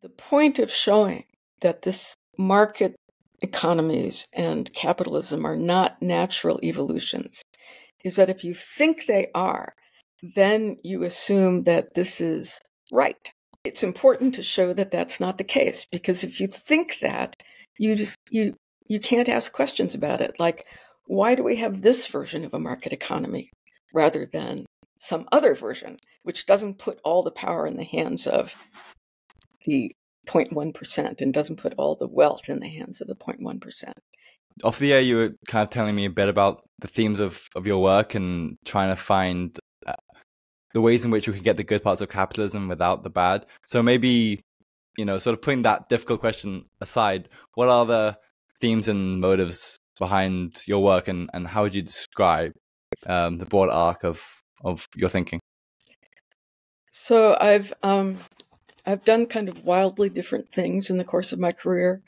The point of showing that this market economies and capitalism are not natural evolutions is that if you think they are, then you assume that this is right. It's important to show that that's not the case, because if you think that, you can't ask questions about it. Like, why do we have this version of a market economy rather than some other version, which doesn't put all the power in the hands of the 0.1% and doesn't put all the wealth in the hands of the 0.1%. Off the air, you were kind of telling me a bit about the themes of your work and trying to find the ways in which we could get the good parts of capitalism without the bad. So maybe, sort of putting that difficult question aside, what are the themes and motives behind your work, and how would you describe the broad arc of your thinking? So I've done kind of wildly different things in the course of my career.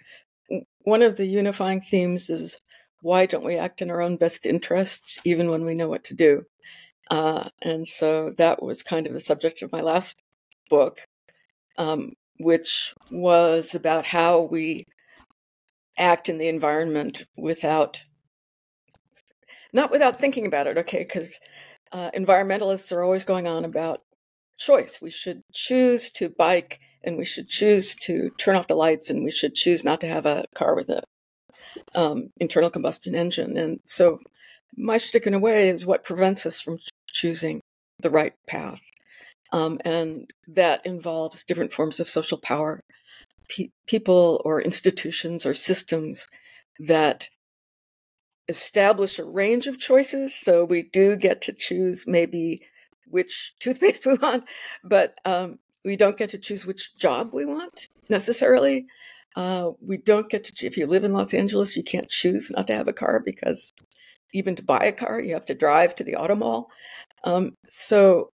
One of the unifying themes is, why don't we act in our own best interests even when we know what to do? And so that was kind of the subject of my last book, which was about how we act in the environment not without thinking about it, okay? Because environmentalists are always going on about choice. We should choose to bike, and we should choose to turn off the lights, and we should choose not to have a car with a internal combustion engine. And so my shtick, in a way, is what prevents us from choosing the right path. And that involves different forms of social power, people or institutions or systems that establish a range of choices. So we do get to choose maybe which toothpaste we want, but we don't get to choose which job we want necessarily. We don't get to, if you live in Los Angeles, you can't choose not to have a car, because even to buy a car, you have to drive to the auto mall. So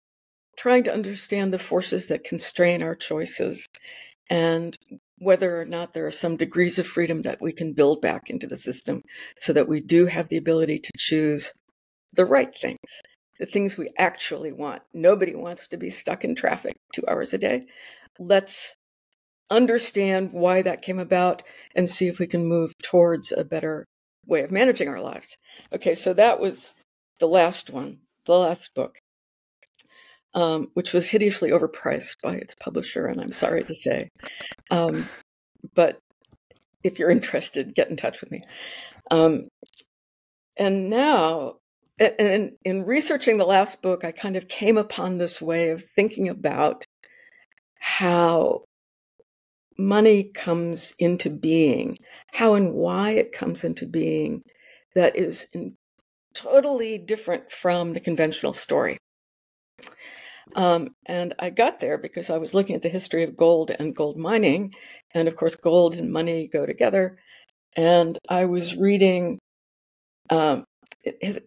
trying to understand the forces that constrain our choices and whether or not there are some degrees of freedom that we can build back into the system so that we do have the ability to choose the right things, the things we actually want. Nobody wants to be stuck in traffic 2 hours a day. Let's understand why that came about and see if we can move towards a better way of managing our lives. Okay, so that was the last one, the last book, which was hideously overpriced by its publisher, and I'm sorry to say. But if you're interested, get in touch with me. And now, in researching the last book, I kind of came upon this way of thinking about how money comes into being, how and why it comes into being, that is totally different from the conventional story. And I got there because I was looking at the history of gold and gold mining. And of course, gold and money go together. And I was reading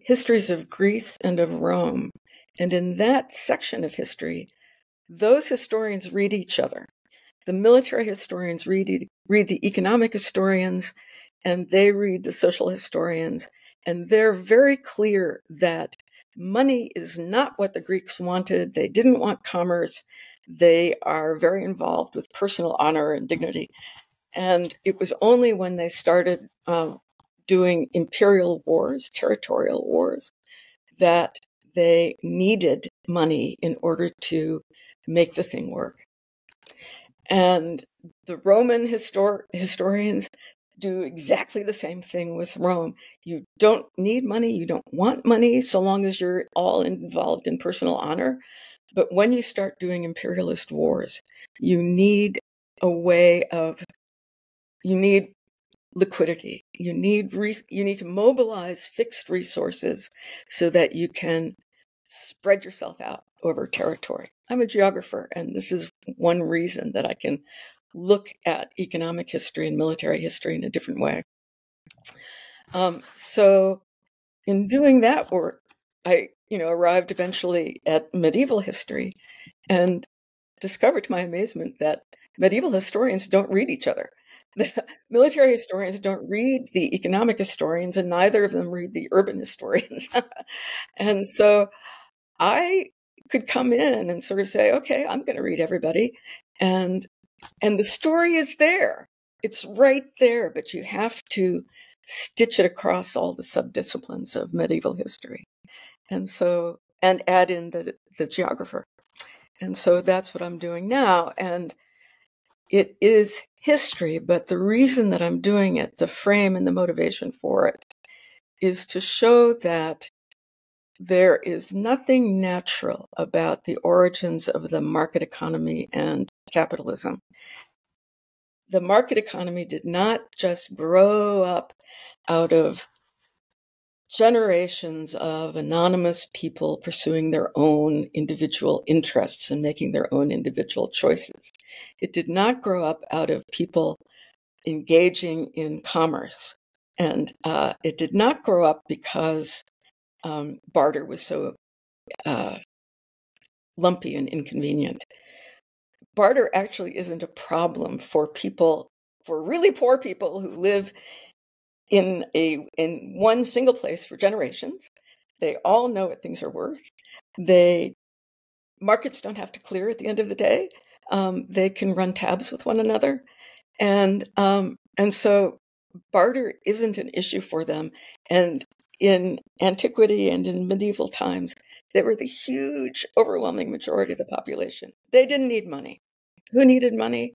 histories of Greece and of Rome. And in that section of history, those historians read each other. The military historians read the economic historians, and they read the social historians. And they're very clear that money is not what the Greeks wanted. They didn't want commerce. They are very involved with personal honor and dignity. And it was only when they started doing imperial wars, territorial wars, that they needed money in order to make the thing work. And the Roman historians do exactly the same thing with Rome. You don't need money, you don't want money, so long as you're all involved in personal honor. But when you start doing imperialist wars, you need you need liquidity. You need to mobilize fixed resources so that you can spread yourself out over territory. I'm a geographer, and this is one reason that I can look at economic history and military history in a different way. So in doing that work, I arrived eventually at medieval history and discovered to my amazement that medieval historians don't read each other. The military historians don't read the economic historians, and neither of them read the urban historians. And so I could come in and sort of say, okay, I'm going to read everybody. And And the story is there. It's right there, but you have to stitch it across all the subdisciplines of medieval history. And so, and add in the geographer. And so that's what I'm doing now. And it is history, but the reason that I'm doing it, the frame and the motivation for it, is to show that there is nothing natural about the origins of the market economy and capitalism. The market economy did not just grow up out of generations of anonymous people pursuing their own individual interests and making their own individual choices. It did not grow up out of people engaging in commerce. And it did not grow up because barter was so lumpy and inconvenient. Barter actually isn't a problem for people, for really poor people who live in one single place for generations. They all know what things are worth. Markets don't have to clear at the end of the day. They can run tabs with one another, and so barter isn't an issue for them. And in antiquity and in medieval times, they were the huge, overwhelming majority of the population. They didn't need money. Who needed money?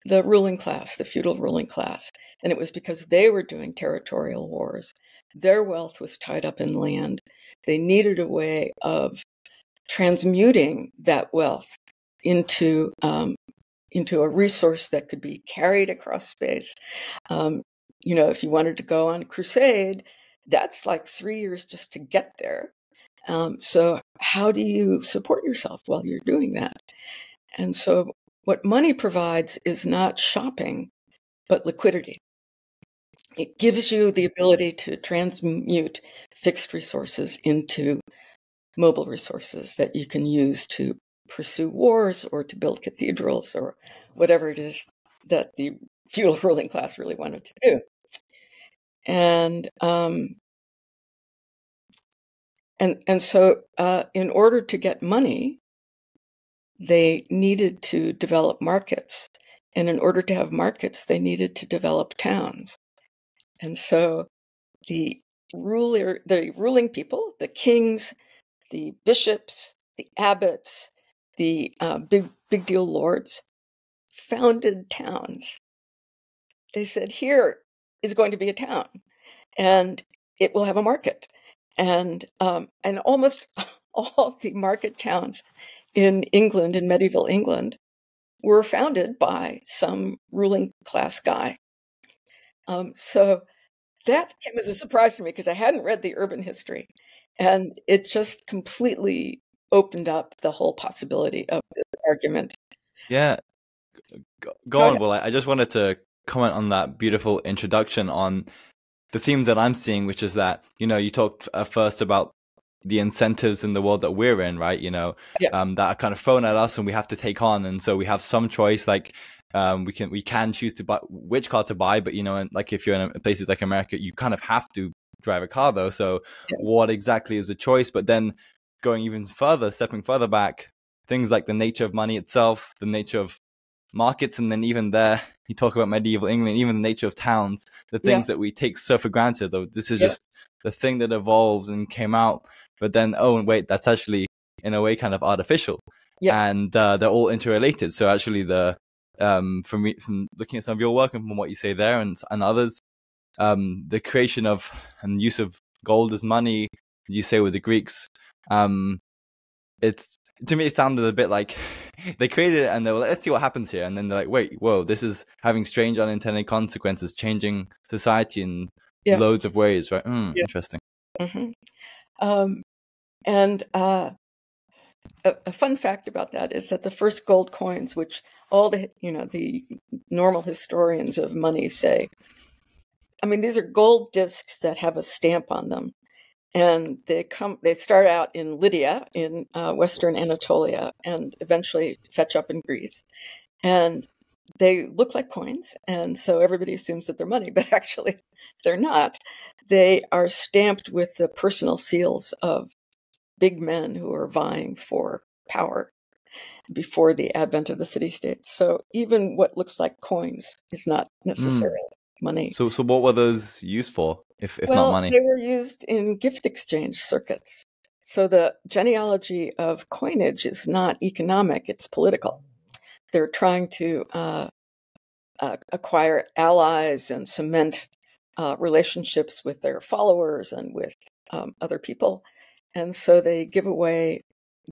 The ruling class, the feudal ruling class. And it was because they were doing territorial wars. Their wealth was tied up in land. They needed a way of transmuting that wealth into a resource that could be carried across space. If you wanted to go on a crusade, that's like 3 years just to get there. So how do you support yourself while you're doing that? And so what money provides is not shopping, but liquidity. It gives you the ability to transmute fixed resources into mobile resources that you can use to pursue wars or to build cathedrals or whatever it is that the feudal ruling class really wanted to do. And so in order to get money, they needed to develop markets. And in order to have markets, they needed to develop towns. And so the ruling people, the kings, the bishops, the abbots, the big deal lords, founded towns. They said, here is going to be a town, and it will have a market. And almost all the market towns in England, in medieval England, were founded by some ruling class guy. So that came as a surprise to me because I hadn't read the urban history, and it just completely opened up the whole possibility of the argument. Yeah, go on. Well, I just wanted to comment on that beautiful introduction on the themes that I'm seeing, which is that, you talked first about the incentives in the world that we're in, right? That are kind of thrown at us and we have to take on. And so we have some choice, like we can choose to buy which car to buy, but and like if you're in places like America, you kind of have to drive a car though. So what exactly is the choice? But then going even further, stepping further back, things like the nature of money itself, the nature of markets, and then even there you talk about medieval England, even the nature of towns, the things that we take so for granted, though this is just the thing that evolved and came out, but then wait, that's actually in a way kind of artificial. And they're all interrelated. So actually from looking at some of your work and from what you say there and others, the creation of and use of gold as money, you say with the Greeks, it's, to me, it sounded a bit like they created it and they were like, let's see what happens here. And then they're like, wait, whoa, this is having strange unintended consequences, changing society in loads of ways, right? Interesting. Mm-hmm. And a fun fact about that is that the first gold coins, which all the normal historians of money say, these are gold discs that have a stamp on them. And they start out in Lydia in Western Anatolia and eventually fetch up in Greece. And they look like coins. And so everybody assumes that they're money, but actually they're not. They are stamped with the personal seals of big men who are vying for power. before the advent of the city-states. So even what looks like coins is not necessarily money. So what were those used for, if not Well, money? they were used in gift exchange circuits. So the genealogy of coinage is not economic, it's political. They're trying to acquire allies and cement relationships with their followers and with other people. And so they give away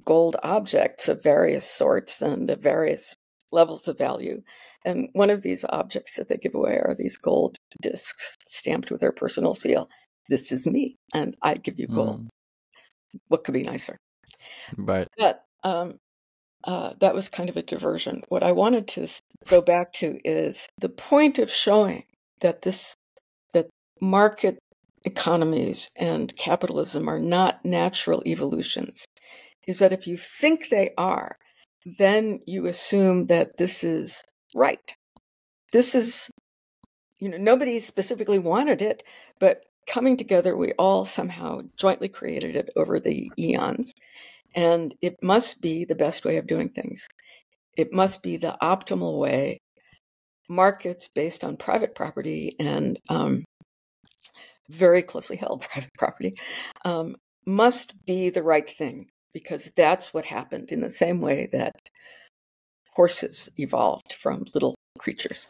gold objects of various sorts and of various levels of value. And one of these objects that they give away are these gold discs stamped with their personal seal. This is me, and I give you gold. What could be nicer? Right. But that was kind of a diversion. What I wanted to go back to is the point of showing that that market economies and capitalism are not natural evolutions is that if you think they are, then you assume that this is right. This is, nobody specifically wanted it, but coming together, we all somehow jointly created it over the eons. And it must be the best way of doing things. It must be the optimal way. Markets based on private property and very closely held private property must be the right thing, because that's what happened in the same way that horses evolved from little creatures.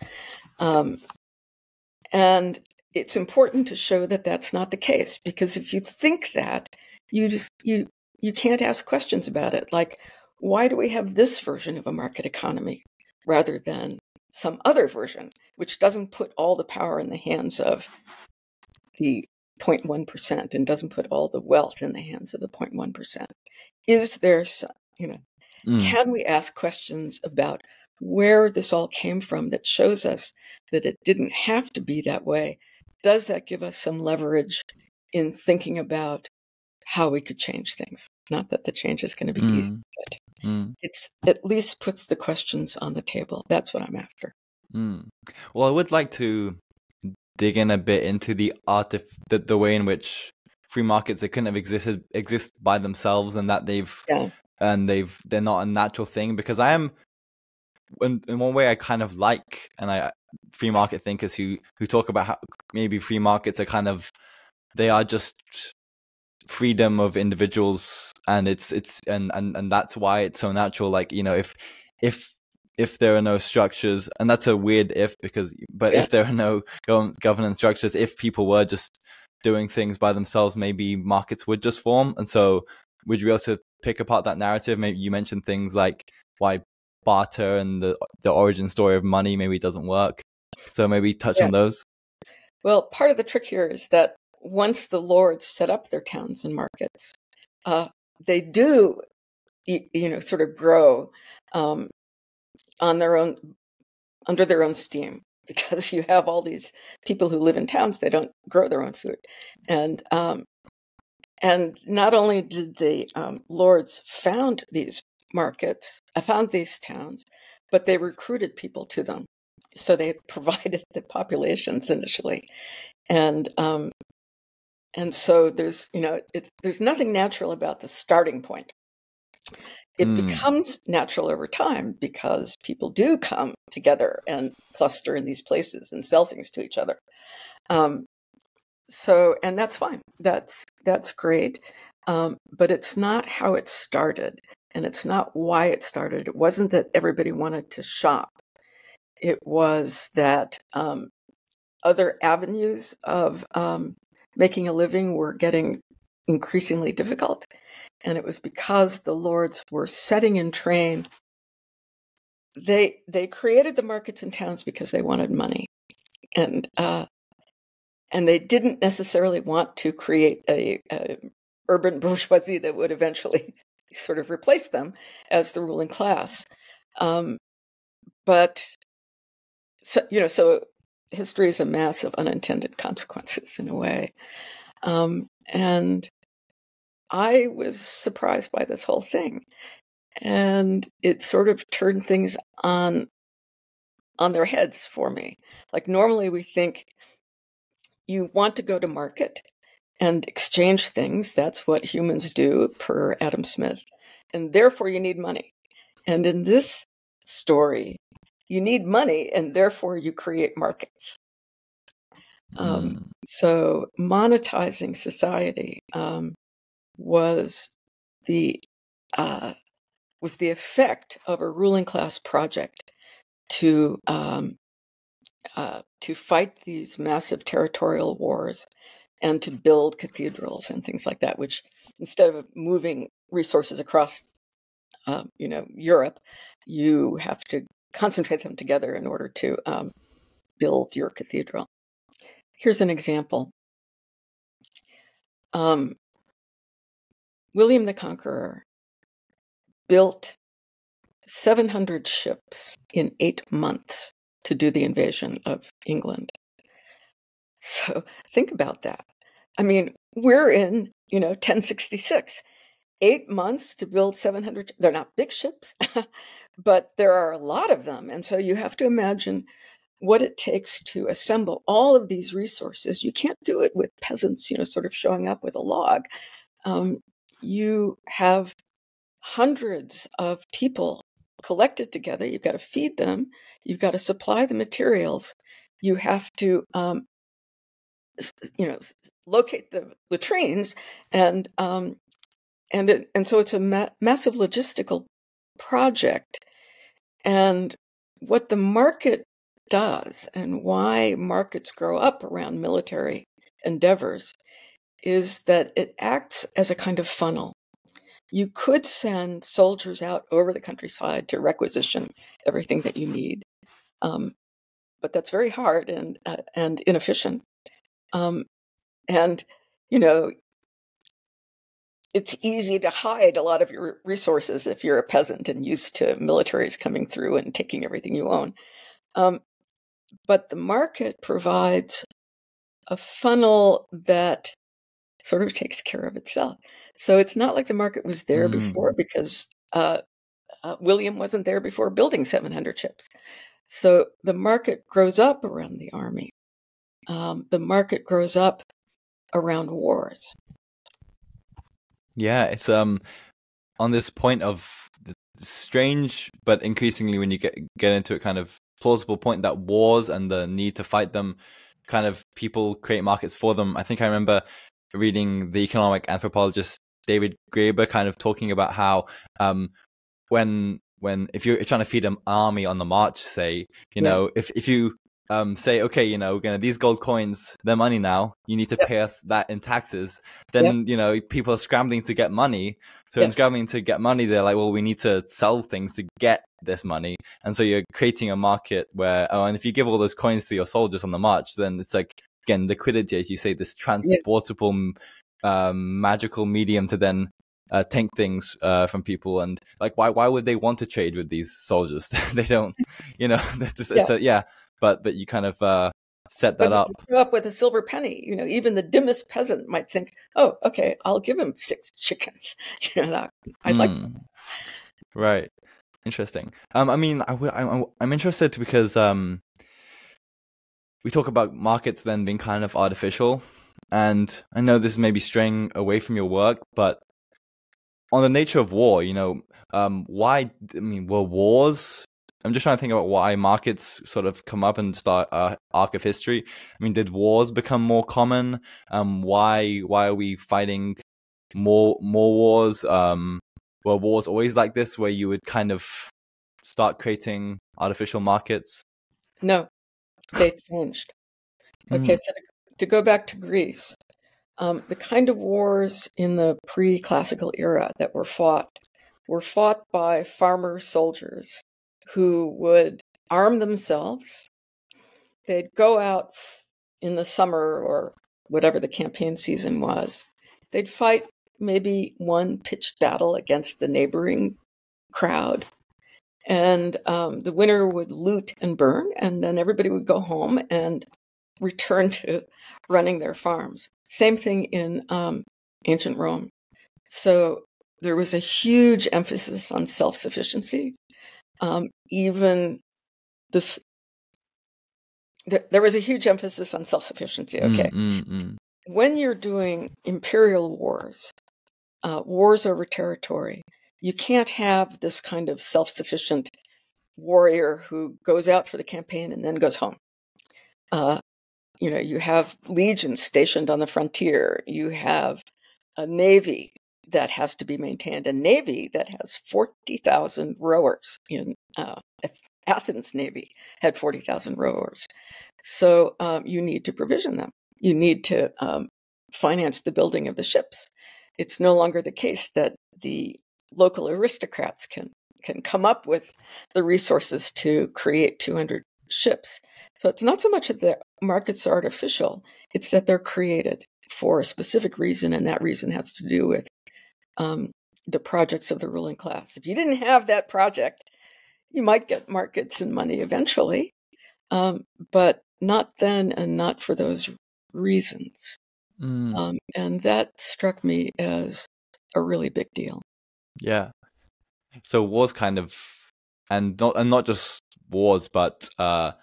And it's important to show that that's not the case, because if you think that, you can't ask questions about it. Like, why do we have this version of a market economy rather than some other version, which doesn't put all the power in the hands of the 0.1% and doesn't put all the wealth in the hands of the 0.1%? Is there some, can we ask questions about where this all came from that shows us that it didn't have to be that way? Does that give us some leverage in thinking about how we could change things? Not that the change is going to be easy, but it's at least puts the questions on the table. That's what I'm after. Well, I would like to dig in a bit into the way in which free markets, they couldn't have exist by themselves, and that they're not a natural thing. Because I am, in one way, I kind of like, free market thinkers who talk about how maybe free markets are they are just freedom of individuals, and and that's why it's so natural. Like, if there are no structures, and that's a weird if, if there are no governance structures, if people were just doing things by themselves, maybe markets would just form. And so would you be able to pick apart that narrative? Maybe you mentioned things like why barter and the origin story of money maybe doesn't work. So maybe touch on those. Well, part of the trick here is that once the lords set up their towns and markets, they do, sort of grow on their own, under their own steam, because you have all these people who live in towns, they don't grow their own food. And not only did the lords found these markets, found these towns, but they recruited people to them. So they provided the populations initially. And so there's nothing natural about the starting point. It becomes natural over time because people do come together and cluster in these places and sell things to each other. So, and that's fine. That's great. But it's not how it started, and it's not why it started. It wasn't that everybody wanted to shop. It was that other avenues of making a living were getting increasingly difficult. And it was because the lords were setting in train. They created the markets and towns because they wanted money. And they didn't necessarily want to create a urban bourgeoisie that would eventually sort of replace them as the ruling class. But so history is a mass of unintended consequences in a way. And I was surprised by this whole thing. And it sort of turned things on their heads for me. Like, normally we think you want to go to market and exchange things. That's what humans do, per Adam Smith. And therefore you need money. And in this story, you need money, and therefore you create markets. So monetizing society was the effect of a ruling class project to fight these massive territorial wars and to build cathedrals and things like that, which instead of moving resources across Europe, you have to concentrate them together in order to build your cathedral. Here's an example. William the Conqueror built 700 ships in 8 months to do the invasion of England. So think about that. I mean, we're in, 1066. 8 months to build 700. They're not big ships, but there are a lot of them. And so you have to imagine what it takes to assemble all of these resources. You can't do it with peasants, sort of showing up with a log. You have hundreds of people collected together. You've got to feed them. You've got to supply the materials. You have to, locate the latrines, and so it's a massive logistical project. And what the market does, and why markets grow up around military endeavors, is that it acts as a kind of funnel. You could send soldiers out over the countryside to requisition everything that you need, but that's very hard and inefficient. And it's easy to hide a lot of your resources if you're a peasant and used to militaries coming through and taking everything you own. But the market provides a funnel that sort of takes care of itself. So it's not like the market was there before, because William wasn't there before building 700 ships. So the market grows up around the army. The market grows up around wars. Yeah, it's on this point of strange, but increasingly when you get into it, kind of plausible point that wars and the need to fight them, kind of people create markets for them. I think I remember reading the economic anthropologist David Graeber kind of talking about how when if you're trying to feed an army on the march, say, if you say, okay, we're gonna, these gold coins, they're money now, you need to pay us that in taxes, then people are scrambling to get money. So in scrambling to get money, they're like, well, we need to sell things to get this money. And so you're creating a market where, and if you give all those coins to your soldiers on the march, then it's like, again, liquidity, as you say, this transportable magical medium to then take things from people. And like, why would they want to trade with these soldiers? They don't, they're just, but you kind of set that up. If you grow up with a silver penny, even the dimmest peasant might think, oh, okay, I'll give him 6 chickens. I'd like that. Right. Interesting. I mean, I'm interested because we talk about markets then being kind of artificial, and I know this may be straying away from your work, but on the nature of war, why? I mean, were wars? I'm just trying to think about why markets sort of come up and start arc of history. I mean, did wars become more common? Why are we fighting more wars? Were wars always like this, where you would kind of start creating artificial markets? No, they changed. Okay, so to go back to Greece, the kind of wars in the pre-classical era that were fought by farmer soldiers who would arm themselves. They'd go out in the summer or whatever the campaign season was. They'd fight maybe one pitched battle against the neighboring crowd. And the winner would loot and burn, and then everybody would go home and return to running their farms. Same thing in ancient Rome. So there was a huge emphasis on self-sufficiency. Even this, there was a huge emphasis on self-sufficiency. Okay, when you're doing imperial wars, wars over territory, You can't have this kind of self-sufficient warrior who goes out for the campaign and then goes home. You have legions stationed on the frontier. You have a navy that has to be maintained, a navy that has 40,000 rowers. In Athens' navy had 40,000 rowers. So you need to provision them. You need to finance the building of the ships. It's no longer the case that the local aristocrats can come up with the resources to create 200 ships. So it's not so much that the markets are artificial, it's that they're created for a specific reason, and that reason has to do with the projects of the ruling class. If you didn't have that project, you might get markets and money eventually, but not then and not for those reasons. And that struck me as a really big deal. Yeah. So wars kind of, and not just wars, but I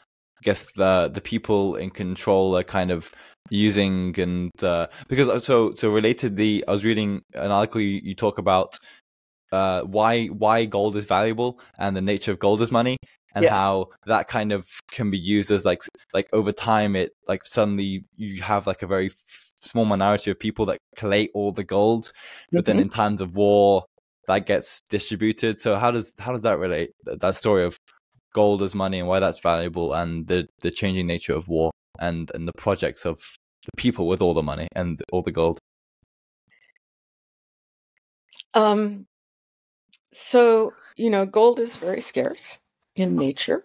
guess the people in control are kind of using, and because so related, I was reading an article you talk about why gold is valuable and the nature of gold as money, and how that kind of can be used as like over time, it like suddenly you have like a very small minority of people that collate all the gold, but then in times of war that gets distributed. So how does that relate, that story of gold as money and why that's valuable, and the changing nature of war and the projects of the people with all the money and all the gold? So, gold is very scarce in nature.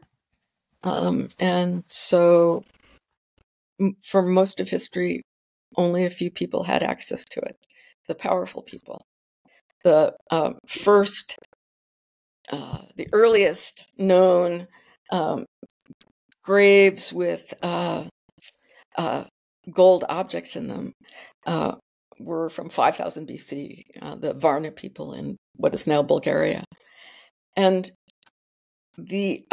And so for most of history, only a few people had access to it, the powerful people. The earliest known graves with gold objects in them were from 5000 BC, the Varna people in what is now Bulgaria. And the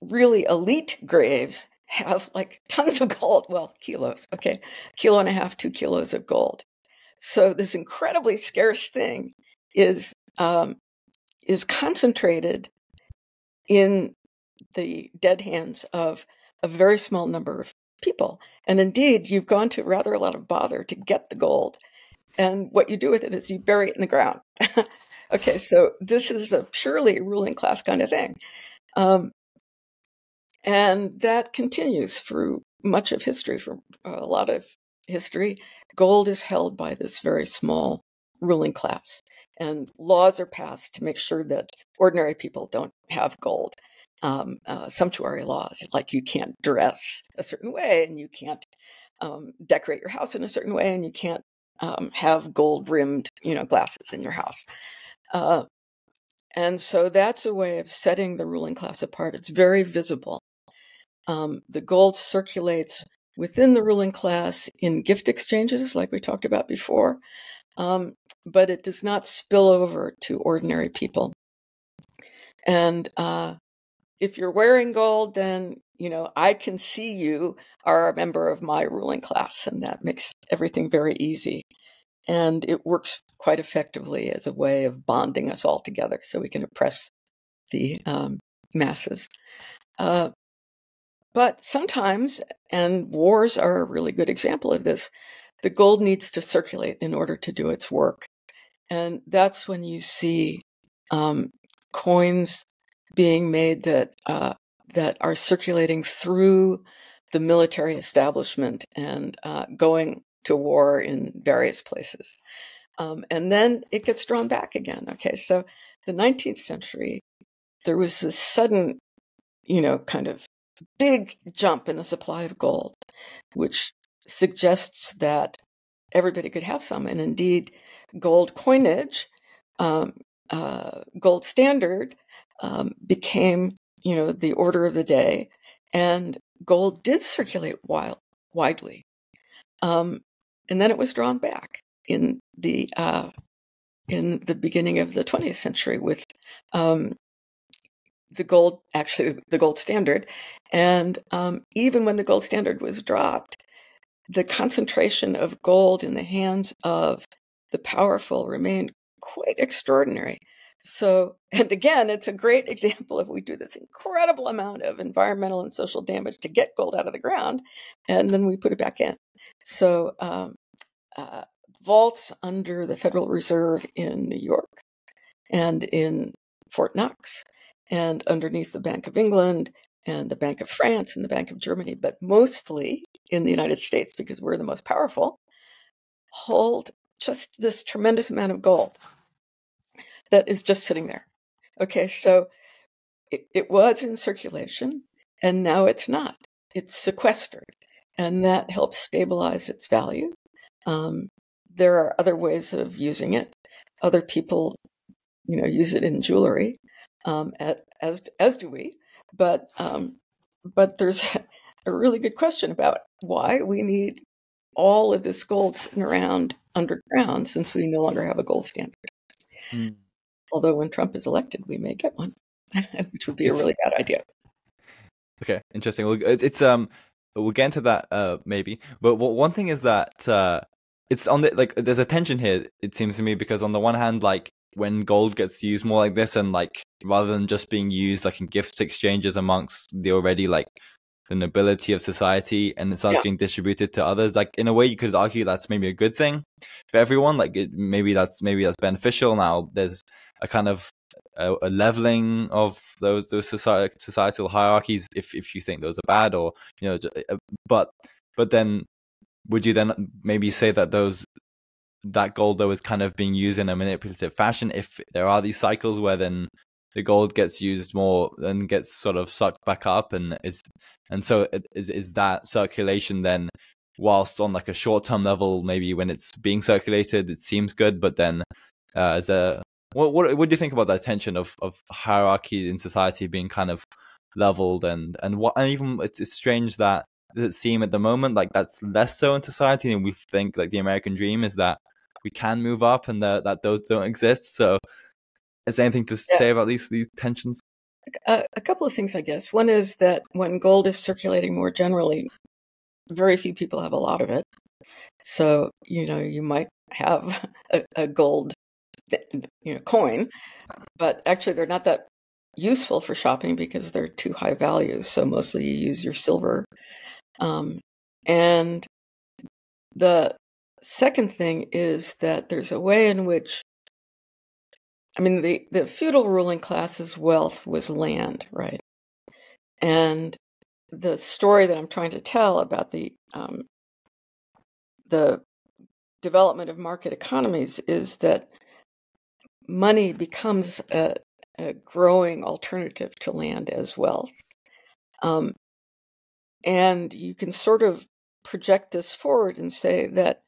really elite graves have like tons of gold, well, kilos, okay, 1.5 kilos, 2 kilos of gold. So this incredibly scarce thing is concentrated in the dead hands of a very small number of people. And indeed, you've gone to rather a lot of bother to get the gold. And what you do with it is you bury it in the ground. Okay, so this is a purely ruling class kind of thing. And that continues through much of history, for a lot of history. Gold is held by this very small ruling class. And laws are passed to make sure that ordinary people don't have gold. Sumptuary laws, like you can't dress a certain way, and you can't decorate your house in a certain way, and you can't have gold-rimmed, glasses in your house. And so that's a way of setting the ruling class apart. It's very visible. The gold circulates within the ruling class in gift exchanges, like we talked about before, but it does not spill over to ordinary people. And if you're wearing gold, then, I can see you are a member of my ruling class, and that makes everything very easy. And it works quite effectively as a way of bonding us all together so we can oppress the masses. But sometimes, and wars are a really good example of this, the gold needs to circulate in order to do its work. And that's when you see coins being made that are circulating through the military establishment and going to war in various places. And then it gets drawn back again. Okay, so the 19th century, there was this sudden, kind of big jump in the supply of gold, which suggests that everybody could have some. And indeed, gold coinage, gold standard, became, the order of the day, and gold did circulate widely. And then it was drawn back in the beginning of the 20th century with the gold standard. And even when the gold standard was dropped, the concentration of gold in the hands of the powerful remained quite extraordinary. So, and again, it's a great example of we do this incredible amount of environmental and social damage to get gold out of the ground, and then we put it back in. So, vaults under the Federal Reserve in New York and in Fort Knox and underneath the Bank of England and the Bank of France and the Bank of Germany, but mostly in the United States, because we're the most powerful, hold just this tremendous amount of gold that is just sitting there. Okay, so it was in circulation, and now it's not. It's sequestered, and that helps stabilize its value. There are other ways of using it. Other people, use it in jewelry, as do we. But there's a really good question about why we need all of this gold sitting around underground, since we no longer have a gold standard. Mm. Although when Trump is elected, we may get one, which would be a really bad idea. Okay, interesting. Well, we'll get into that maybe. But one thing is that it's on the there's a tension here. It seems to me, because on the one hand, when gold gets used more like this, and rather than just being used in gift exchanges amongst the already the nobility of society, and it starts getting distributed to others, in a way you could argue that's maybe a good thing for everyone. Maybe that's beneficial. Now there's a kind of a leveling of those societal hierarchies, if you think those are bad, or but then would you then maybe say that that gold though is kind of being used in a manipulative fashion, if there are these cycles where then the gold gets used more and gets sort of sucked back up, so is that circulation then, whilst on a short-term level, maybe when it's being circulated it seems good, but then what do you think about that tension of hierarchy in society being kind of leveled, and even it's strange that it seem at the moment that's less so in society, and we think the American dream is that we can move up, and that those don't exist. So is there anything to say about these tensions? A couple of things, I guess. One is that when gold is circulating more generally, very few people have a lot of it. So, you might have a gold coin, but actually they're not that useful for shopping because they're too high value. So mostly you use your silver. And the second thing is that there's a way in which, the feudal ruling class's wealth was land, right? And the story that I'm trying to tell about the development of market economies is that money becomes a growing alternative to land as wealth. And you can sort of project this forward and say that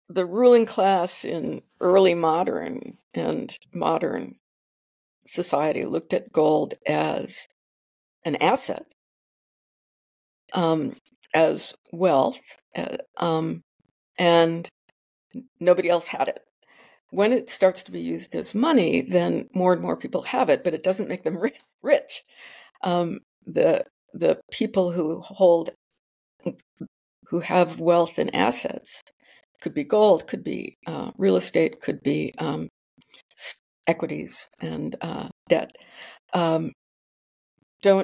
the ruling class in early modern and modern society looked at gold as an asset, as wealth, and nobody else had it. When it starts to be used as money, then more and more people have it, but it doesn't make them rich. The people who have wealth and assets, could be gold, could be real estate, could be equities and debt, don't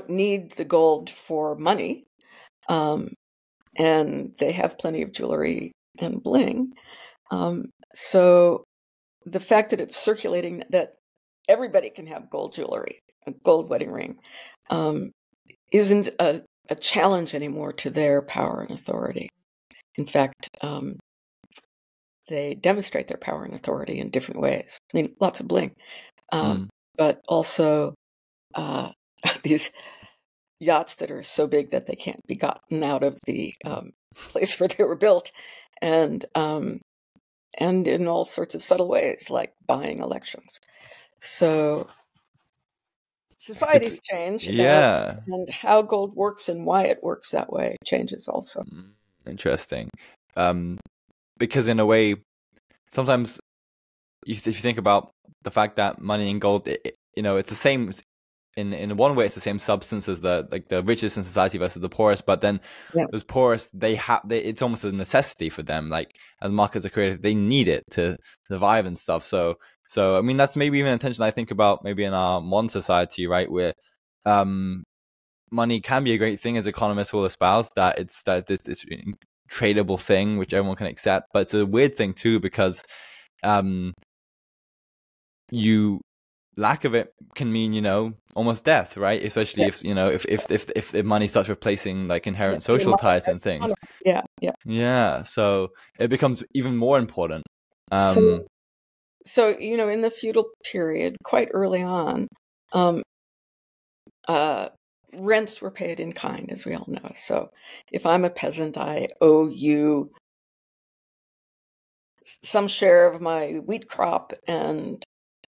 need the gold for money, and they have plenty of jewelry and bling. So the fact that it's circulating, that everybody can have gold jewelry, a gold wedding ring, isn't a challenge anymore to their power and authority. In fact, they demonstrate their power and authority in different ways. Lots of bling, but also these yachts that are so big that they can't be gotten out of the place where they were built, and in all sorts of subtle ways, like buying elections. So societies change, and how gold works and why it works that way changes also. Interesting. Because in a way, sometimes if you think about the fact that money and gold, it's the same in one way it's the same substance as the richest in society versus the poorest, but then those poorest, it's almost a necessity for them. Like, as markets are created, they need it to survive and stuff. So I mean, that's maybe even a tension I think about maybe in our modern society, right, where money can be a great thing, as economists will espouse, that it's tradable thing which everyone can accept, but it's a weird thing too, because lack of it can mean, almost death, right? Especially if money starts replacing like inherent social ties and things. Yeah, so it becomes even more important. So in the feudal period, quite early on, rents were paid in kind, as we all know. So if I'm a peasant, I owe you some share of my wheat crop and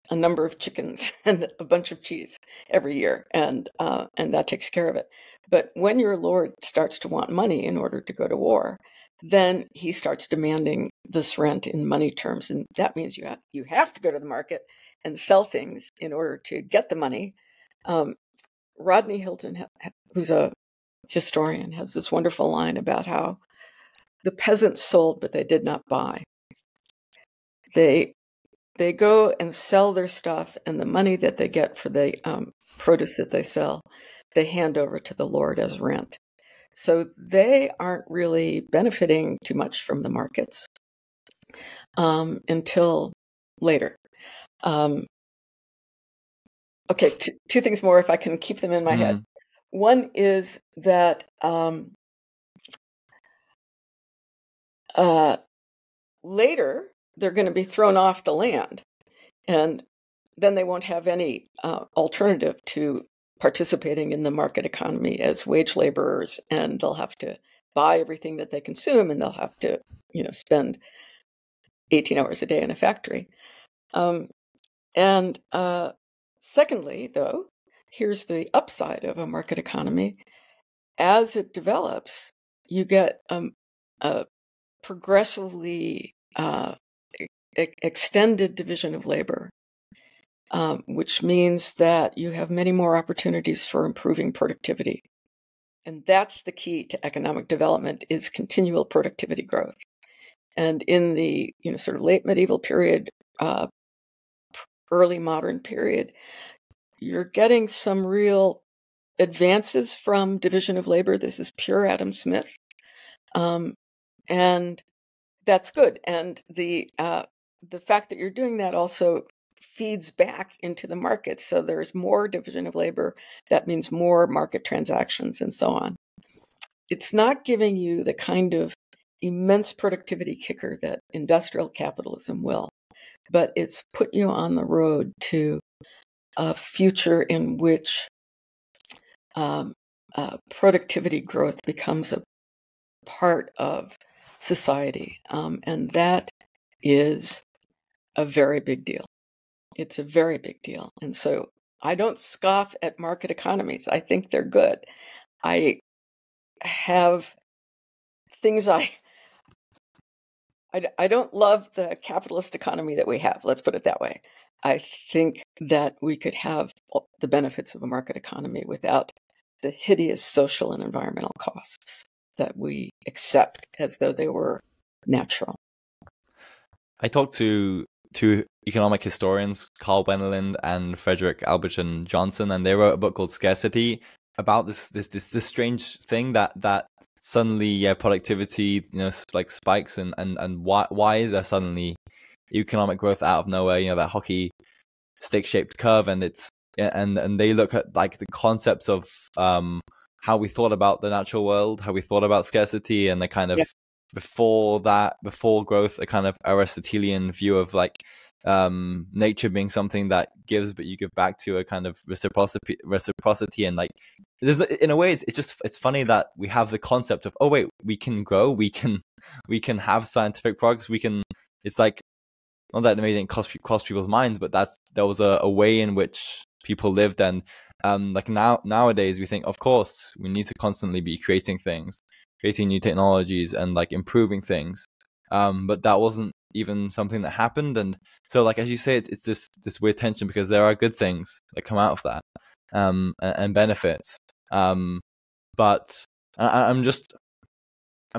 a number of chickens and a bunch of cheese every year, and that takes care of it. But when your lord starts to want money in order to go to war, then he starts demanding this rent in money terms, and that means you have to go to the market and sell things in order to get the money. Rodney Hilton, who's a historian, has this wonderful line about how the peasants sold, but they did not buy. They go and sell their stuff, and the money that they get for the produce that they sell, they hand over to the lord as rent. So they aren't really benefiting too much from the markets until later. Okay, two things more, if I can keep them in my head. One is that later they're going to be thrown off the land, and then they won't have any alternative to participating in the market economy as wage laborers, and they'll have to buy everything that they consume, and they'll have to, spend 18 hours a day in a factory. Secondly, though, here's the upside of a market economy. As it develops, you get a progressively extended division of labor, which means that you have many more opportunities for improving productivity. And that's the key to economic development, is continual productivity growth. And in the sort of late medieval period, early modern period, you're getting some real advances from division of labor. This is pure Adam Smith. And that's good. And the fact that you're doing that also feeds back into the market. So there's more division of labor. That means more market transactions and so on. It's not giving you the kind of immense productivity kicker that industrial capitalism will, but it's put you on the road to a future in which productivity growth becomes a part of society. And that is a very big deal. It's a very big deal. And so I don't scoff at market economies. I think they're good. I have things I don't love the capitalist economy that we have. Let's put it that way. I think that we could have the benefits of a market economy without the hideous social and environmental costs that we accept as though they were natural. I talked to two economic historians, Carl Wennerlind and Frederick Albertson Johnson, and they wrote a book called Scarcity about this strange thing that suddenly productivity like spikes, and why is there suddenly economic growth out of nowhere, that hockey stick shaped curve, and it's and they look at like the concepts of how we thought about the natural world, how we thought about scarcity, and the kind of before growth, a kind of Aristotelian view of like nature being something that gives but you give back to, a kind of reciprocity, and like there's, in a way it's funny that we have the concept of, oh wait, we can grow, we can have scientific progress, it's like, not that it didn't cross people's minds, but there was a way in which people lived, and like nowadays we think, of course, we need to constantly be creating new technologies and like improving things, but that wasn't even something that happened. And so, like as you say, it's this weird tension, because there are good things that come out of that, and benefits. But I'm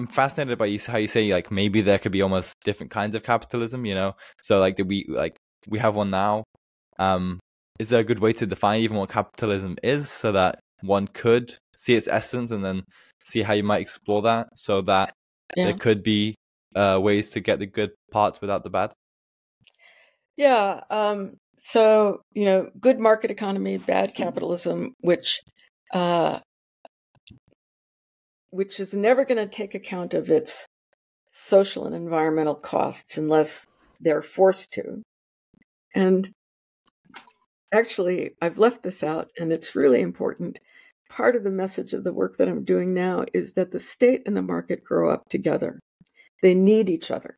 fascinated by how you say like maybe there could be almost different kinds of capitalism, you know? So like we have one now. Is there a good way to define even what capitalism is so that one could see its essence and then see how you might explore that so that there could be ways to get the good parts without the bad? Yeah. So, good market economy, bad capitalism, which is never going to take account of its social and environmental costs unless they're forced to. And actually, I've left this out, and it's really important. Part of the message of the work that I'm doing now is that the state and the market grow up together. They need each other.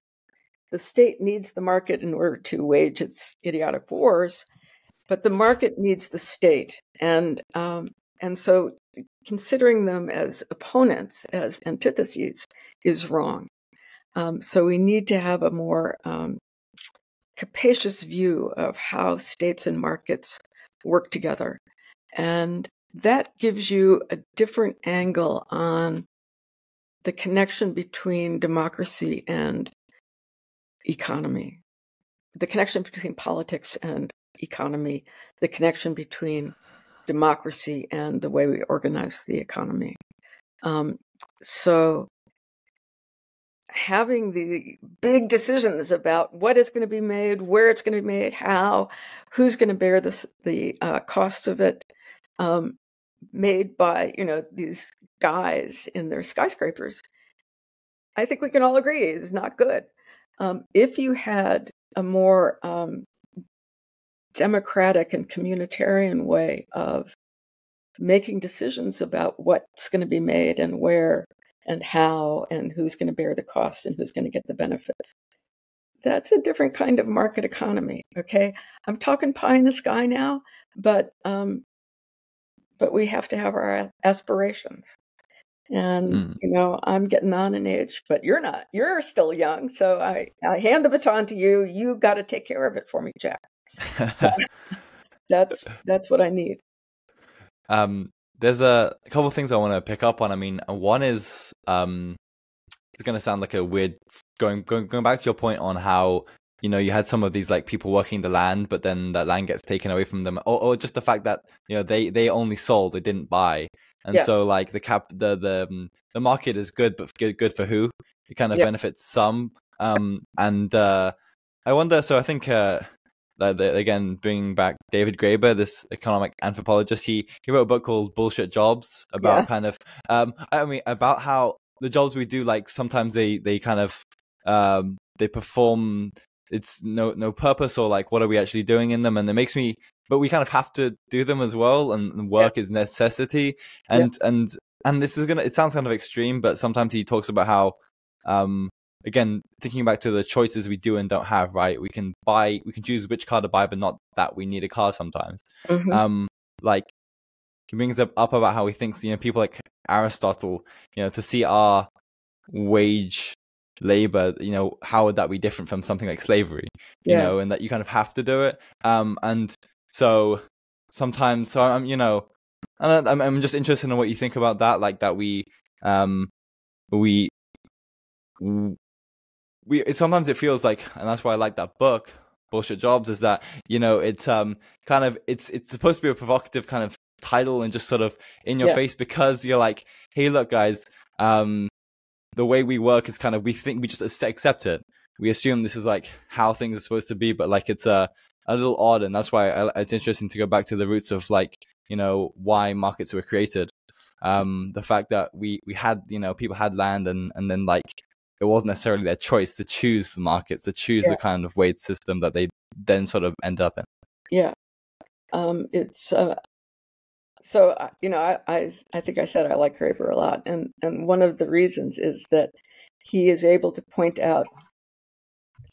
The state needs the market in order to wage its idiotic wars, but the market needs the state. And so considering them as opponents, as antitheses, is wrong. So we need to have a more capacious view of how states and markets work together. And that gives you a different angle on the connection between democracy and economy, the connection between politics and economy, the connection between democracy and the way we organize the economy. So having the big decisions about what is going to be made, where it's going to be made, how, who's going to bear the costs of it, made by these guys in their skyscrapers, I think we can all agree is not good. If you had a more democratic and communitarian way of making decisions about what's going to be made and where and how and who's going to bear the costs and who's going to get the benefits, that's a different kind of market economy. Okay, I'm talking pie in the sky now, but we have to have our aspirations. And I'm getting on in age, but you're not. You're still young, so I hand the baton to you. You got to take care of it for me, Jack. That's what I need. There's a couple of things I want to pick up on. I mean, one is it's going to sound like a weird going back to your point on how you had some of these like people working the land, but then that land gets taken away from them, or just the fact that they only sold, they didn't buy, and so like the market is good, but good for who? It kind of benefits some, and I wonder. So I think. Again, bringing back David Graeber, this economic anthropologist, he wrote a book called Bullshit Jobs about kind of about how the jobs we do, like sometimes they kind of they perform, it's no purpose, or like what are we actually doing in them, and it makes me, but we kind of have to do them as well, and work is necessity, and this is it sounds kind of extreme, but sometimes he talks about how again, thinking back to the choices we do and don't have, right? We can choose which car to buy, but not that we need a car sometimes. Like he brings up about how he thinks, people like Aristotle, to see our wage labor, how would that be different from something like slavery, and that you kind of have to do it. And so sometimes, so I'm just interested in what you think about that, like that sometimes it feels like, and that's why I like that book, Bullshit Jobs, is that it's kind of it's supposed to be a provocative kind of title and just sort of in your face, because you're like, hey, look guys, the way we work is kind of, we just accept it, we assume this is like how things are supposed to be, but like it's a little odd, and that's why it's interesting to go back to the roots of like why markets were created. The fact that we had people had land, and then like it wasn't necessarily their choice to choose the markets, to choose the kind of wage system that they then sort of end up in. It's so I think I said I like Graeber a lot, and one of the reasons is that he is able to point out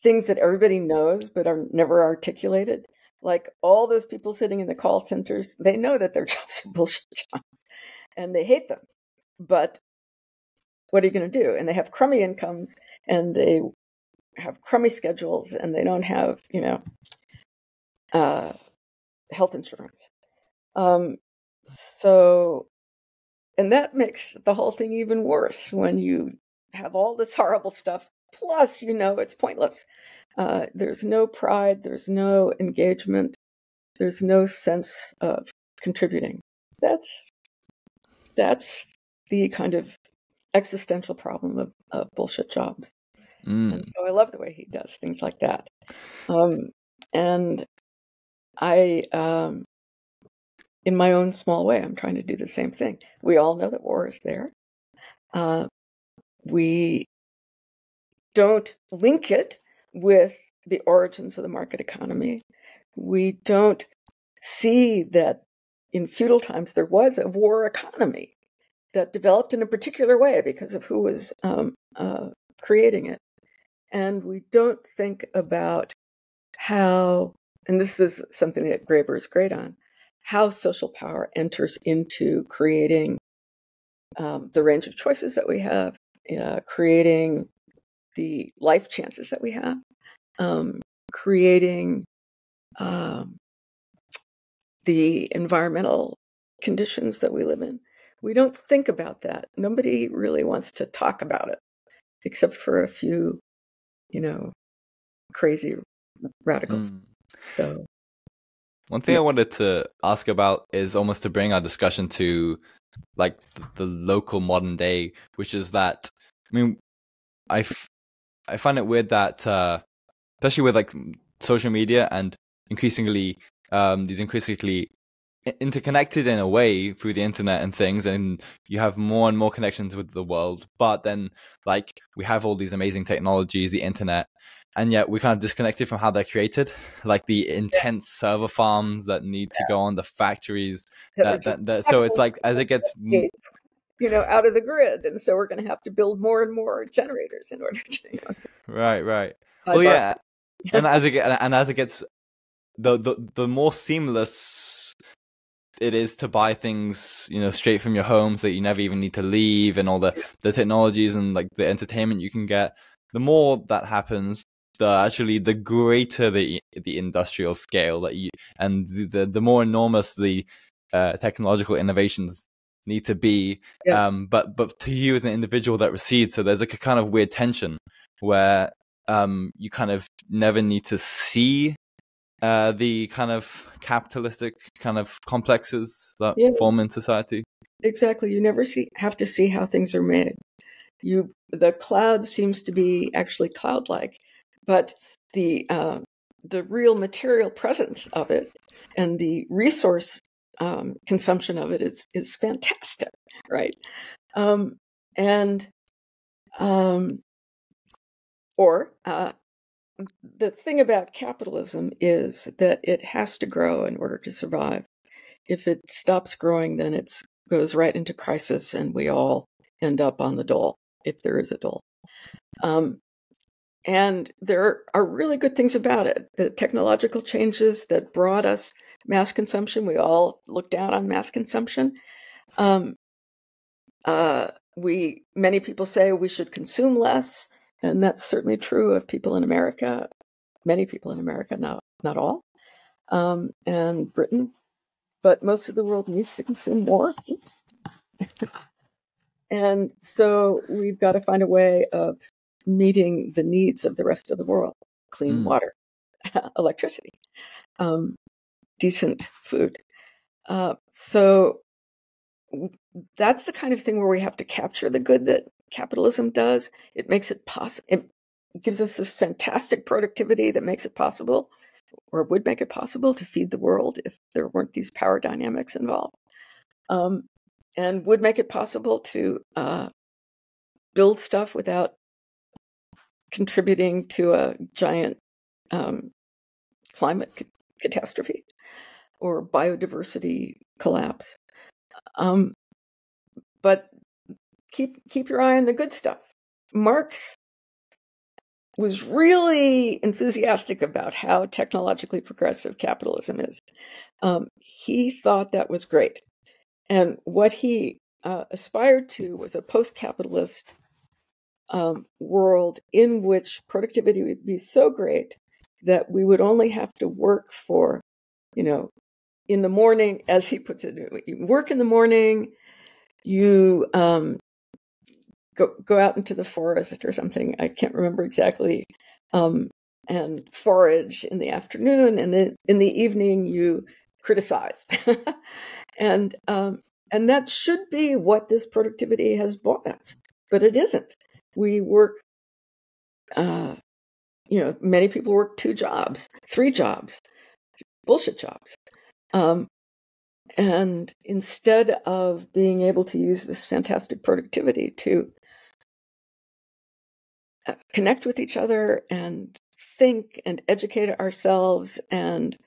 things that everybody knows but are never articulated. Like all those people sitting in the call centers, they know that their jobs are bullshit jobs, and they hate them. But what are you going to do? And they have crummy incomes, and they have crummy schedules, and they don't have, health insurance. So, and that makes the whole thing even worse when you have all this horrible stuff, plus it's pointless. There's no pride, there's no engagement, there's no sense of contributing. That's the kind of existential problem of bullshit jobs. And so I love the way he does things like that. And I, in my own small way, I'm trying to do the same thing. We all know that war is there. We don't link it with the origins of the market economy. We don't see that in feudal times there was a war economy that developed in a particular way because of who was creating it. And we don't think about how, and this is something that Graeber is great on, how social power enters into creating the range of choices that we have, creating the life chances that we have, creating the environmental conditions that we live in. We don't think about that. Nobody really wants to talk about it, except for a few, crazy radicals. So one thing I wanted to ask about is almost to bring our discussion to like the local modern day, which is that, I mean, I find it weird that, especially with like social media and increasingly, these increasingly interconnected in a way through the internet and things, and you have more and more connections with the world, but then like we have all these amazing technologies, the internet, and yet we're kind of disconnected from how they're created, like the intense server farms that need to go on, the factories that so it's like as it gets out of the grid, and so we're going to have to build more and more generators in order to right well yeah and as it gets the more seamless it is to buy things, straight from your home, so that you never even need to leave, and all the technologies and like the entertainment you can get. The more that happens, the greater the industrial scale that you, and the more enormous the technological innovations need to be. But to you as an individual that recedes, so there's like a kind of weird tension where you kind of never need to see the kind of capitalistic kind of complexes that form in society. Exactly. You never have to see how things are made. The cloud seems to be actually cloud-like, but the real material presence of it and the resource consumption of it is fantastic, right? The thing about capitalism is that it has to grow in order to survive. If it stops growing, then it goes right into crisis, and we all end up on the dole, if there is a dole. And there are really good things about it. The technological changes that brought us mass consumption, we all look down on mass consumption. Many people say we should consume less, and that's certainly true of people in America. Many people in America, not all, and Britain, but most of the world needs to consume more. Oops. And so we've got to find a way of meeting the needs of the rest of the world: clean water, electricity, decent food. So that's the kind of thing where we have to capture the good that capitalism does. It makes it possible. It gives us this fantastic productivity that makes it possible, or would make it possible, to feed the world if there weren't these power dynamics involved, and would make it possible to build stuff without contributing to a giant climate catastrophe or biodiversity collapse. But keep your eye on the good stuff. Marx was really enthusiastic about how technologically progressive capitalism is. He thought that was great. And what he aspired to was a post-capitalist world in which productivity would be so great that we would only have to work for, in the morning, as he puts it, you work in the morning, you go out into the forest or something. I can't remember exactly. And forage in the afternoon, and then in the evening you criticize. and that should be what this productivity has brought us, but it isn't. We work, many people work 2 jobs, 3 jobs, bullshit jobs. And instead of being able to use this fantastic productivity to connect with each other and think and educate ourselves and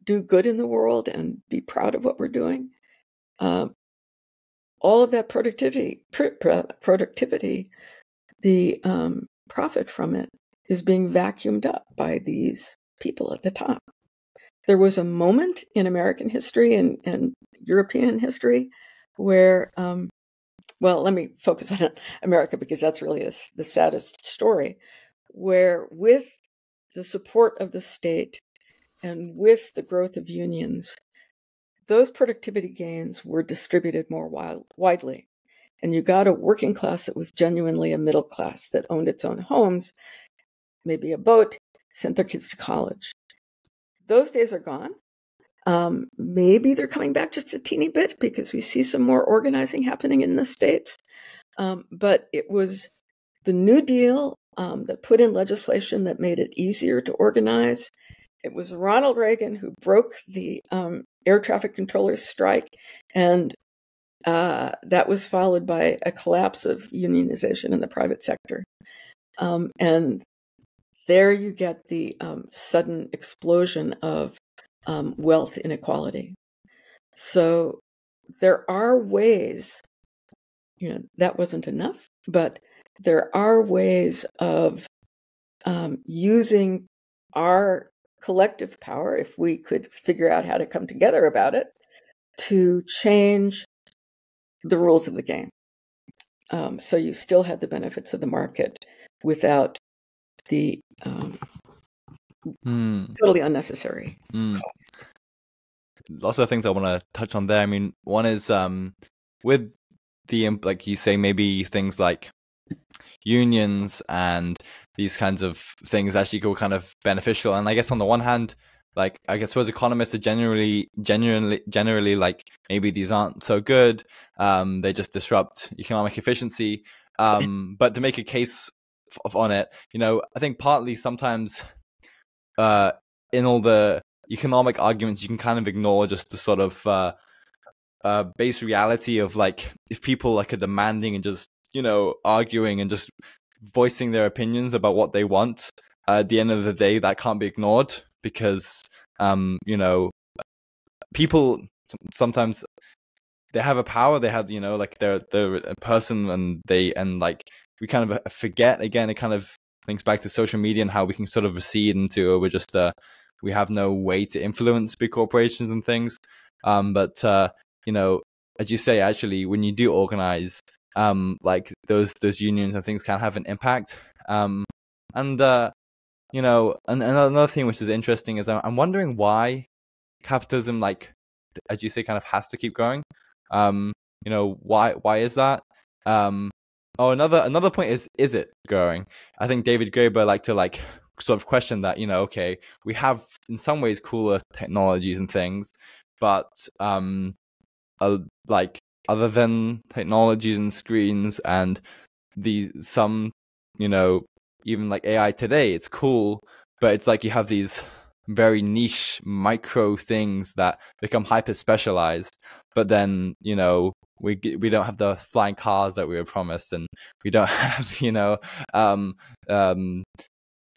do good in the world and be proud of what we're doing, all of that productivity, the profit from it is being vacuumed up by these people at the top. There was a moment in American history and European history where, let me focus on America because that's really the saddest story, where with the support of the state and with the growth of unions, those productivity gains were distributed more widely. And you got a working class that was genuinely a middle class that owned its own homes, maybe a boat, sent their kids to college. Those days are gone. Maybe they're coming back just a teeny bit because we see some more organizing happening in the States. But it was the New Deal that put in legislation that made it easier to organize. It was Ronald Reagan who broke the air traffic controllers strike, and that was followed by a collapse of unionization in the private sector. And there you get the sudden explosion of wealth inequality. So there are ways, that wasn't enough, but there are ways of using our collective power, if we could figure out how to come together about it, to change the rules of the game. So you still had the benefits of the market without the totally unnecessary costs. Lots of things I want to touch on there. I mean, one is with the, like you say, maybe things like unions and these kinds of things actually go kind of beneficial. And I guess on the one hand, like I suppose economists are generally like maybe these aren't so good. They just disrupt economic efficiency. But to make a case on it, I think partly sometimes in all the economic arguments, you can kind of ignore just the sort of base reality of like if people like are demanding and just arguing and just voicing their opinions about what they want. At the end of the day, that can't be ignored because people sometimes they have a power. They have like they're a person, and like we kind of forget. Again, it kind of links back to social media and how we can sort of recede into we're just we have no way to influence big corporations and things. But as you say, actually, when you do organize, like those unions and things can have an impact. And another thing which is interesting is I'm wondering why capitalism, like as you say, kind of has to keep going. Why is that? Another point is it growing? I think David Graeber liked to sort of question that. Okay, we have in some ways cooler technologies and things, but like other than technologies and screens and some even like AI today, it's cool, but it's like you have these very niche micro things that become hyper specialized, but then we don't have the flying cars that we were promised, and we don't have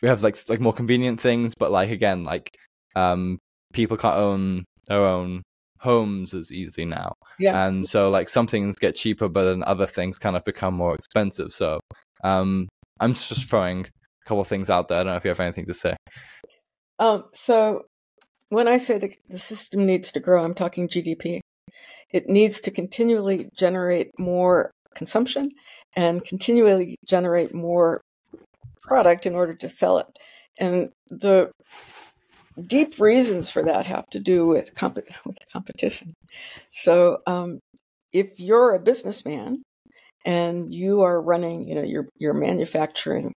we have like more convenient things, but like again, like people can't own their own homes as easily now. Yeah. And so like some things get cheaper, but then other things kind of become more expensive. So I'm just throwing a couple of things out there. I don't know if you have anything to say. So when I say the system needs to grow, I'm talking GDP. It needs to continually generate more consumption and continually generate more product in order to sell it. And the deep reasons for that have to do with competition. So if you're a businessman and you are running, you're manufacturing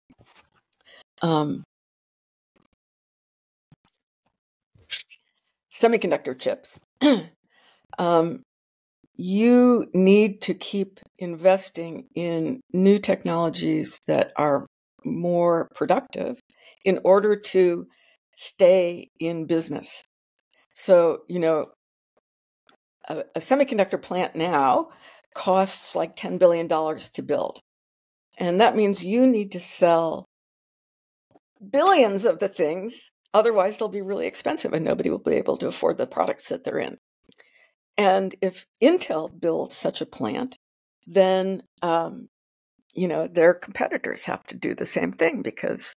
semiconductor chips, you need to keep investing in new technologies that are more productive in order to stay in business. So, a semiconductor plant now costs like $10 billion to build. And that means you need to sell billions of the things. Otherwise, they'll be really expensive and nobody will be able to afford the products that they're in. And if Intel builds such a plant, then, their competitors have to do the same thing because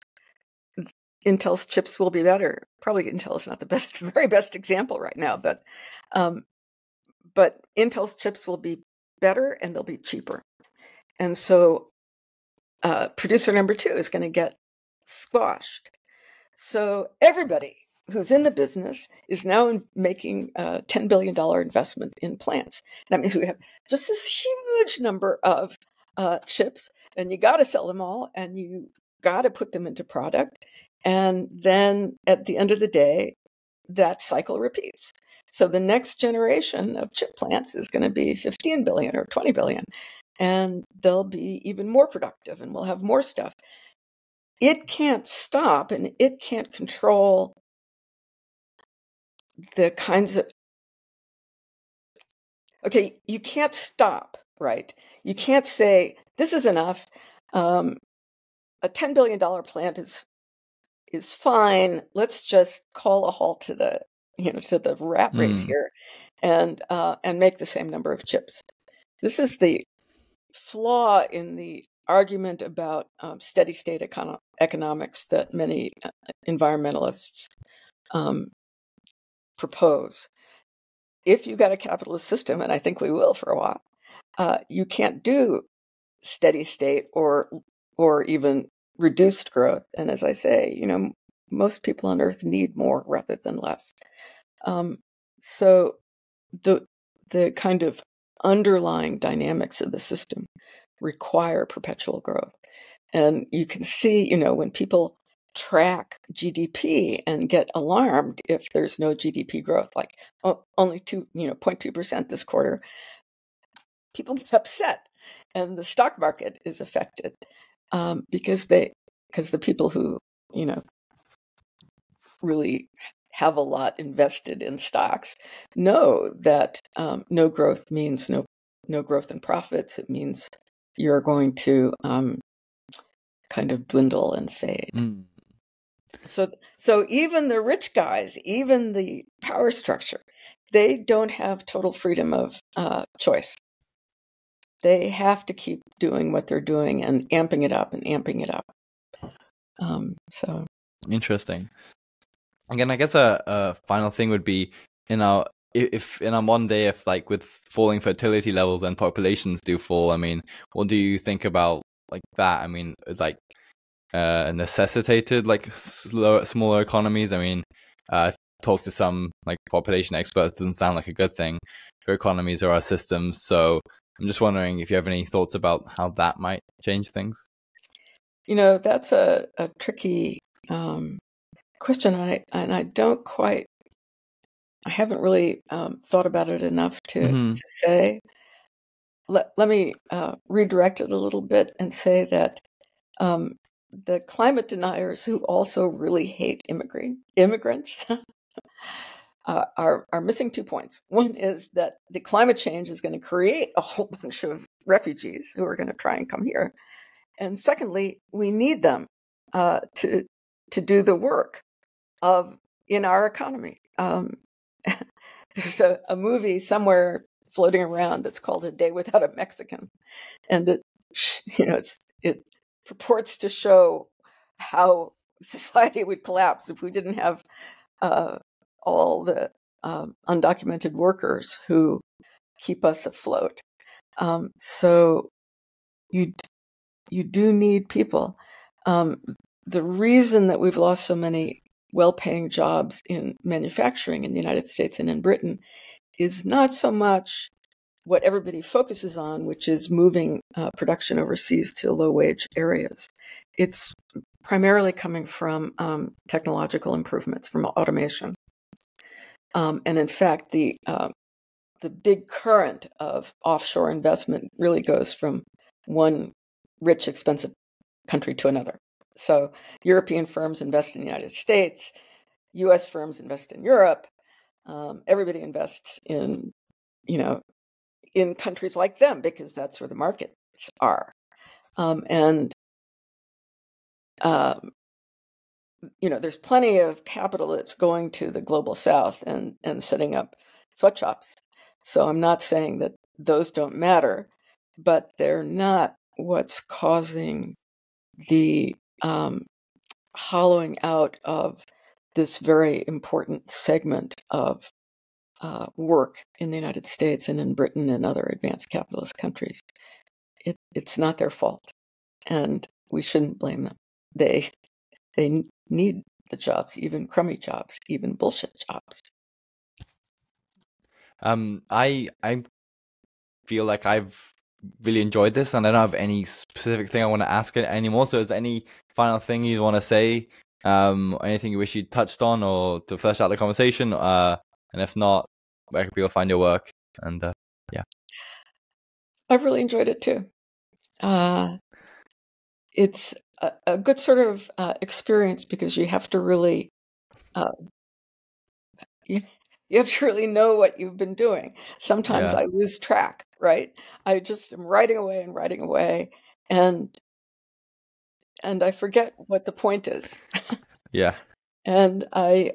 Intel's chips will be better. Probably Intel is not the very best example right now, but Intel's chips will be better and they'll be cheaper. And so producer number 2 is going to get squashed. So everybody who's in the business is now making a $10 billion investment in plants. That means we have just this huge number of chips, and you got to sell them all, and you got to put them into product. And then at the end of the day, that cycle repeats. So the next generation of chip plants is going to be 15 billion or 20 billion, and they'll be even more productive, and we'll have more stuff. It can't stop, and it can't control the kinds of... Okay, you can't stop, right? You can't say, this is enough. A $10 billion plant is fine. Let's just call a halt to the rat race here and make the same number of chips. This is the flaw in the argument about steady state economics that many environmentalists propose. If you've got a capitalist system, and I think we will for a while, you can't do steady state or even reduced growth. And as I say, most people on Earth need more rather than less. So the kind of underlying dynamics of the system require perpetual growth. And you can see, when people track GDP and get alarmed if there's no GDP growth, like only 0.2% this quarter, people get upset, and the stock market is affected because the people who really have a lot invested in stocks know that no growth means no growth in profits. It means you're going to kind of dwindle and fade. So even the rich guys, even the power structure, they don't have total freedom of choice. They have to keep doing what they're doing and amping it up and amping it up. So interesting. Again, I guess a final thing would be in our modern day, if like with falling fertility levels and populations do fall, I mean, what do you think about like that? I mean, like necessitated like smaller economies. I mean, I've talked to some like population experts. It doesn't sound like a good thing for economies or our systems. So I'm just wondering if you have any thoughts about how that might change things. That's a tricky question, and I haven't really thought about it enough to say. Let me redirect it a little bit and say that the climate deniers who also really hate immigrants are missing 2 points. One is that the climate change is going to create a whole bunch of refugees who are going to try and come here. And secondly, we need them to do the work in our economy. There's a movie somewhere floating around that's called A Day Without a Mexican, and it purports to show how society would collapse if we didn't have all the undocumented workers who keep us afloat. So you do need people. The reason that we've lost so many well-paying jobs in manufacturing in the United States and in Britain is not so much what everybody focuses on, which is moving production overseas to low-wage areas. It's primarily coming from technological improvements, from automation. And in fact, the big current of offshore investment really goes from one rich, expensive country to another. So European firms invest in the United States, US firms invest in Europe, everybody invests in, in countries like them because that's where the markets are. There's plenty of capital that's going to the global south and setting up sweatshops. So I'm not saying that those don't matter, but they're not what's causing the hollowing out of this very important segment of work in the United States and in Britain and other advanced capitalist countries. It's not their fault, and we shouldn't blame them. They need the jobs, even crummy jobs, even bullshit jobs. I feel like I've really enjoyed this, and I don't have any specific thing I want to ask it anymore. So is there any final thing you want to say? Anything you wish you touched on or to flesh out the conversation? And if not, where can people find your work? And yeah. I've really enjoyed it too. It's a good sort of experience because you have to really you have to really know what you've been doing. Sometimes I lose track, right? I just am writing away, and I forget what the point is. Yeah. And I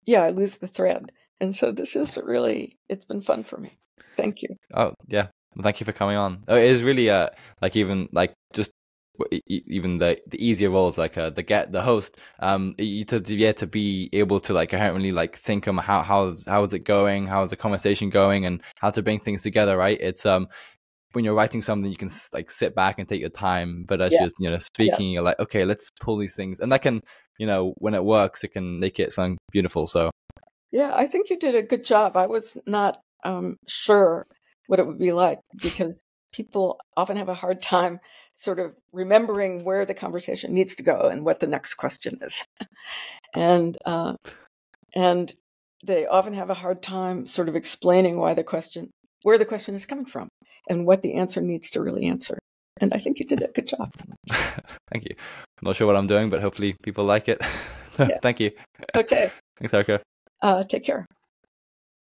lose the thread. And so this is really, it's been fun for me. Thank you. Oh, yeah. Well, thank you for coming on. It is really even the easier roles like the host, to be able to coherently think how is it going, how is the conversation going, and how to bring things together, right? It's when you're writing something, you can sit back and take your time, but as you're speaking, you're like, okay, let's pull these things, and that can, when it works, it can make it something beautiful. So yeah, I think you did a good job. I was not sure what it would be like because people often have a hard time sort of remembering where the conversation needs to go and what the next question is. and they often have a hard time sort of explaining where the question is coming from and what the answer needs to really answer. And I think you did a good job. Thank you. I'm not sure what I'm doing, but hopefully people like it. Thank you. Okay. Thanks, Erica. Take care.